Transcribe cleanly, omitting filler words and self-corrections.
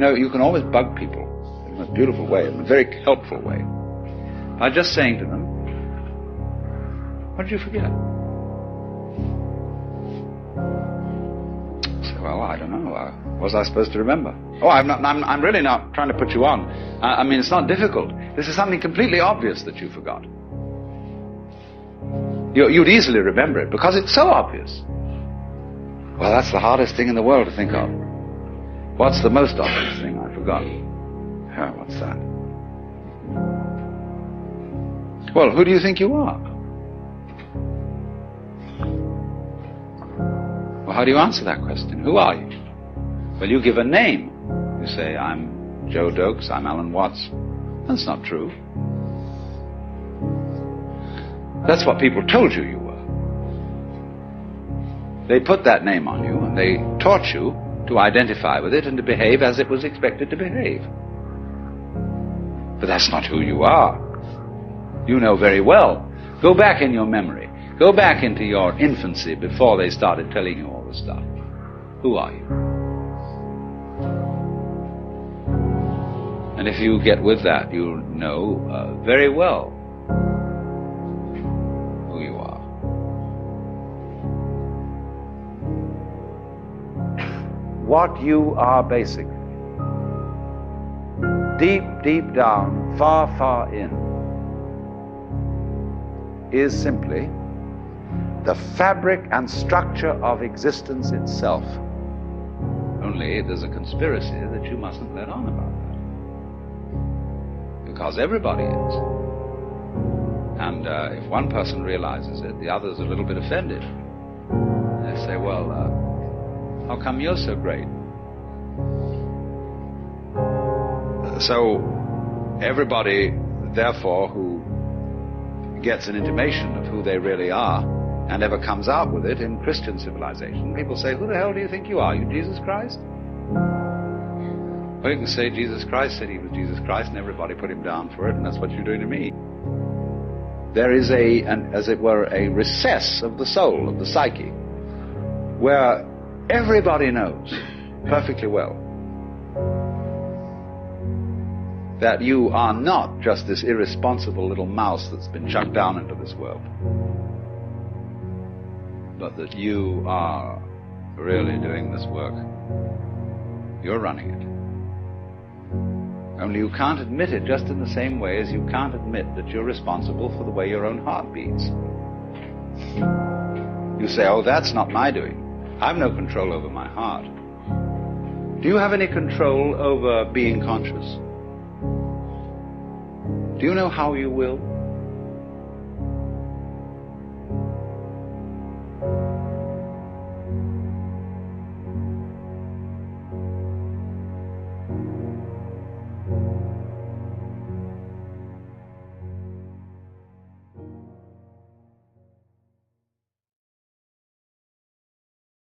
You know, you can always bug people in a beautiful way, in a very helpful way, by just saying to them, what did you forget? Say, well, I don't know. What was I supposed to remember? Oh, I'm really not trying to put you on. I mean, it's not difficult. This is something completely obvious that you forgot. You'd easily remember it because it's so obvious. Well, that's the hardest thing in the world to think of. What's the most obvious thing I forgot? Oh, what's that? Well, who do you think you are? Well, how do you answer that question? Who are you? Well, you give a name. You say, I'm Joe Dokes, I'm Alan Watts. That's not true. That's what people told you you were. They put that name on you, and they taught you to identify with it and to behave as it was expected to behave. But that's not who you are. You know very well. Go back in your memory. Go back into your infancy before they started telling you all this stuff. Who are you? And if you get with that, you'll know very well who you are. What you are basically, deep, deep down, far, far in, is simply the fabric and structure of existence itself. Only there's a conspiracy that you mustn't let on about that. Because everybody is. And if one person realizes it, the other's a little bit offended. They say, well, how come you're so great? So everybody, therefore, who gets an intimation of who they really are and ever comes out with it in Christian civilization, people say, who the hell do you think you are? You Jesus Christ? Well, you can say Jesus Christ said he was Jesus Christ and everybody put him down for it, and that's what you're doing to me. There is as it were, a recess of the soul, of the psyche, where everybody knows perfectly well that you are not just this irresponsible little mouse that's been chucked down into this world, but that you are really doing this work. You're running it. Only you can't admit it, just in the same way as you can't admit that you're responsible for the way your own heart beats. You say, oh, that's not my doing. I've no control over my heart. Do you have any control over being conscious? Do you know how you will?